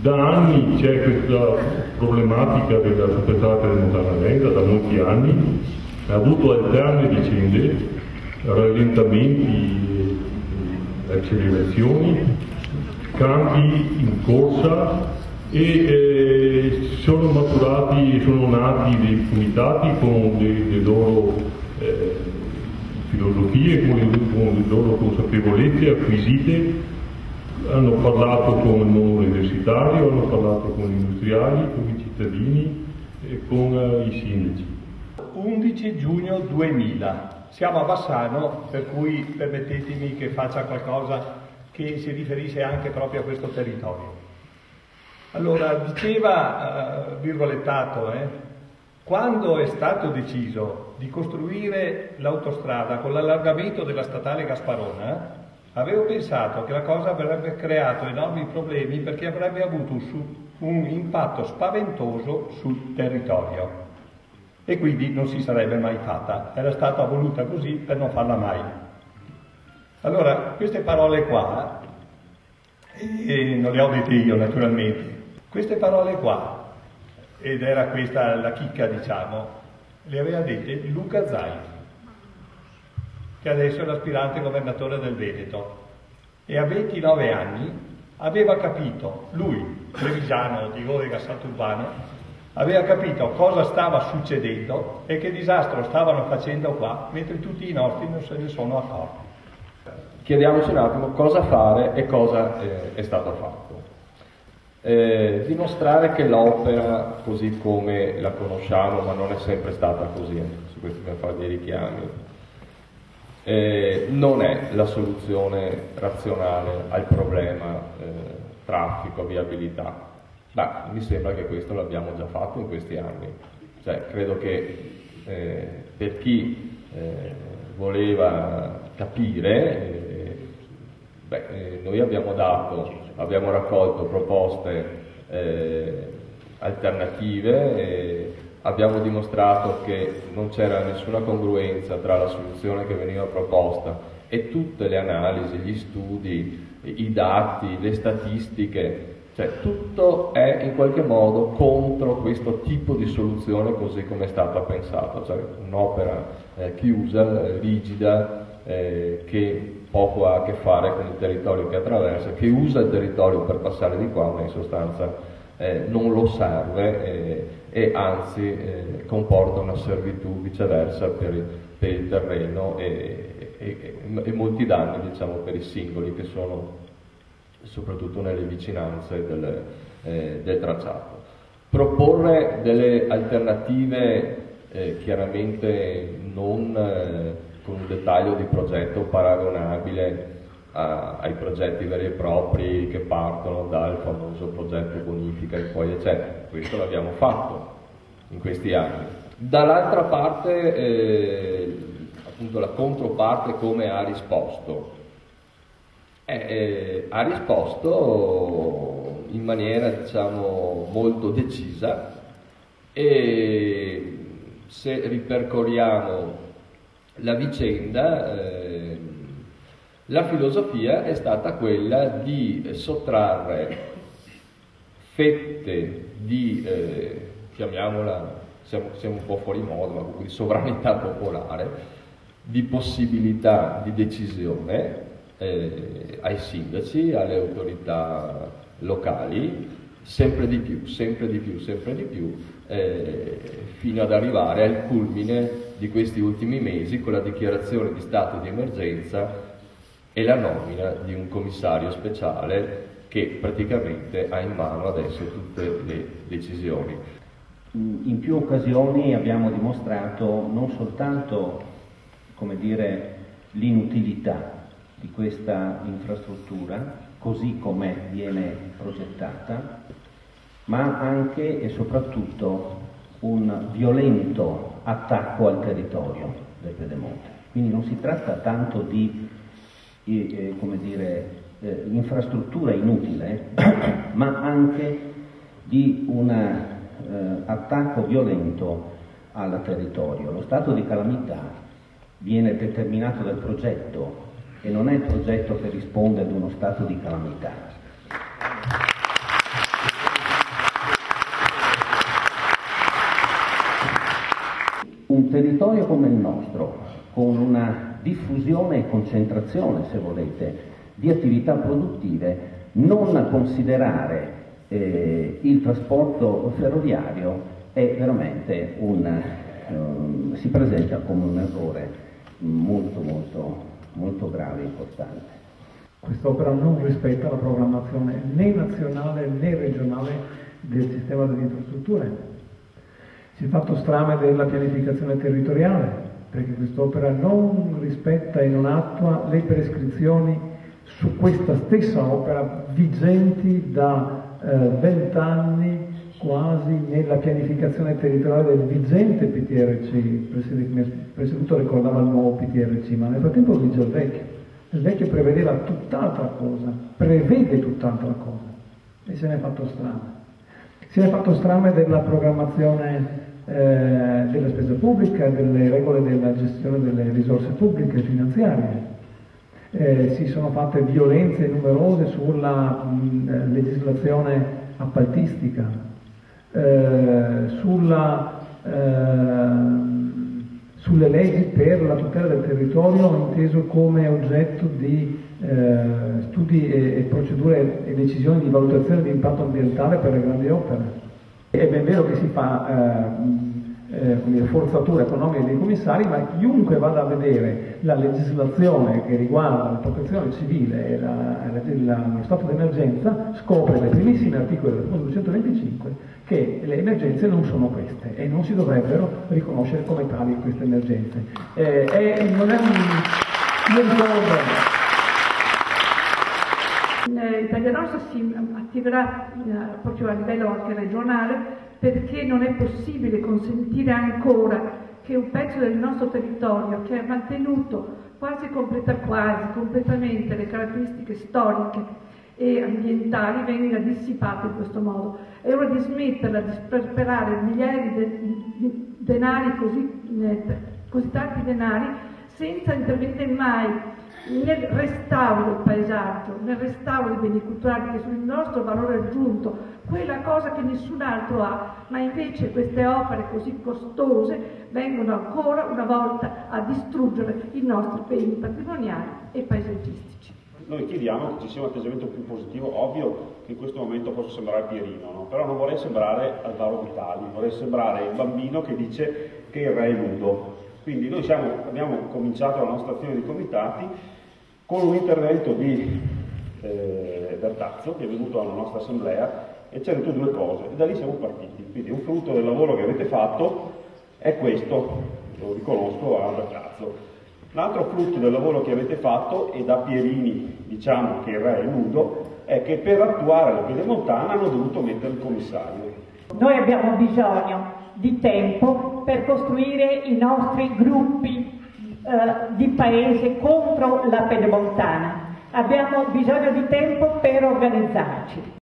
Da anni c'è questa problematica della superstrada Montana Lenta, da molti anni, ha avuto alterne vicende, rallentamenti, accelerazioni, cambi in corsa e sono maturati, sono nati dei comitati con le loro filosofie, con le loro consapevolezze acquisite. Hanno parlato con il mondo universitario, hanno parlato con gli industriali, con i cittadini e con i sindaci. 11 giugno 2000, siamo a Bassano, per cui permettetemi che faccia qualcosa che si riferisce anche proprio a questo territorio. Allora, diceva, virgolettato, quando è stato deciso di costruire l'autostrada con l'allargamento della statale Gasparona, avevo pensato che la cosa avrebbe creato enormi problemi perché avrebbe avuto un impatto spaventoso sul territorio e quindi non si sarebbe mai fatta, era stata voluta così per non farla mai. Allora, queste parole qua, e non le ho dette io naturalmente, queste parole qua, ed era questa la chicca diciamo, le aveva dette Luca Zaia, che adesso è l'aspirante governatore del Veneto, e a 29 anni aveva capito, lui, trevigiano di Gorega Sant'Urbano, aveva capito cosa stava succedendo e che disastro stavano facendo qua, mentre tutti i nostri non se ne sono accorti. Chiediamoci un attimo cosa fare e cosa è stato fatto. Dimostrare che l'opera, così come la conosciamo, ma non è sempre stata così, su questo mi fa dei richiami, non è la soluzione razionale al problema traffico, viabilità, ma mi sembra che questo l'abbiamo già fatto in questi anni. Cioè, credo che per chi voleva capire, noi abbiamo raccolto proposte alternative, abbiamo dimostrato che non c'era nessuna congruenza tra la soluzione che veniva proposta e tutte le analisi, gli studi, i dati, le statistiche, cioè tutto è in qualche modo contro questo tipo di soluzione così come è stata pensata, cioè un'opera chiusa, rigida, che poco ha a che fare con il territorio che attraversa, che usa il territorio per passare di qua, ma in sostanza non lo serve e anzi comporta una servitù viceversa per il terreno e molti danni, diciamo, per i singoli che sono soprattutto nelle vicinanze del tracciato. Proporre delle alternative chiaramente non con un dettaglio di progetto paragonabile ai progetti veri e propri che partono dal famoso progetto bonifica e poi eccetera. Questo l'abbiamo fatto in questi anni. Dall'altra parte, appunto la controparte come ha risposto. Ha risposto in maniera, diciamo, molto decisa e se ripercorriamo la vicenda, la filosofia è stata quella di sottrarre fette di, chiamiamola, siamo un po' fuori moda, ma comunque di sovranità popolare, di possibilità di decisione ai sindaci, alle autorità locali, sempre di più, fino ad arrivare al culmine di questi ultimi mesi con la dichiarazione di stato di emergenza e la nomina di un commissario speciale che praticamente ha in mano adesso tutte le decisioni. In più occasioni abbiamo dimostrato non soltanto, come dire, l'inutilità di questa infrastruttura così come viene progettata, ma anche e soprattutto un violento attacco al territorio del Pedemonte. Quindi non si tratta tanto di come dire, infrastruttura inutile, ma anche di un attacco violento al territorio. Lo stato di calamità viene determinato dal progetto e non è il progetto che risponde ad uno stato di calamità. territorio come il nostro, con una diffusione e concentrazione, se volete, di attività produttive, non considerare il trasporto ferroviario è veramente si presenta come un errore molto grave e importante. Quest'opera non rispetta la programmazione né nazionale né regionale del sistema delle infrastrutture. Si è fatto strame della pianificazione territoriale, perché quest'opera non rispetta e non attua le prescrizioni su questa stessa opera vigenti da 20 anni quasi nella pianificazione territoriale del vigente PTRC. Il preceduto ricordava il nuovo PTRC, ma nel frattempo vige il vecchio. Il vecchio prevedeva tutt'altra cosa, prevede tutt'altra cosa, e se ne è fatto strame. Se ne è fatto strame della programmazione della spesa pubblica, delle regole della gestione delle risorse pubbliche e finanziarie. Si sono fatte violenze numerose sulla legislazione appaltistica, sulle leggi per la tutela del territorio inteso come oggetto di studi e procedure e decisioni di valutazione di impatto ambientale per le grandi opere. È ben vero che si fa forzatura economica dei commissari, ma chiunque vada a vedere la legislazione che riguarda la protezione civile e lo stato d'emergenza scopre dai primissimi articoli del Codice 225 che le emergenze non sono queste e non si dovrebbero riconoscere come tali queste emergenze. Non è un ricordo. Italia Nostra si attiverà proprio a livello anche regionale, perché non è possibile consentire ancora che un pezzo del nostro territorio che ha mantenuto quasi completamente le caratteristiche storiche e ambientali venga dissipato in questo modo. È ora di smetterla di sperperare migliaia di denari, così tanti denari, senza intervenire mai nel restauro del paesaggio, nel restauro dei beni culturali che sono il nostro valore aggiunto, quella cosa che nessun altro ha, ma invece queste opere così costose vengono ancora una volta a distruggere i nostri beni patrimoniali e paesaggistici. Noi chiediamo che ci sia un atteggiamento più positivo, ovvio che in questo momento possa sembrare Pierino, no? Però non vorrei sembrare Alvaro Vitali, vorrei sembrare il bambino che dice che il re è nudo. Quindi noi abbiamo cominciato la nostra azione di comitati con un intervento di Bertazzo, che è venuto alla nostra assemblea e ci ha detto due cose, e da lì siamo partiti. Quindi un frutto del lavoro che avete fatto è questo, lo riconosco a Bertazzo. L'altro frutto del lavoro che avete fatto, e da Pierini diciamo che il re è nudo, è che per attuare la Pedemontana hanno dovuto mettere il commissario. Noi abbiamo bisogno di tempo per costruire i nostri gruppi di paese contro la Pedemontana. Abbiamo bisogno di tempo per organizzarci.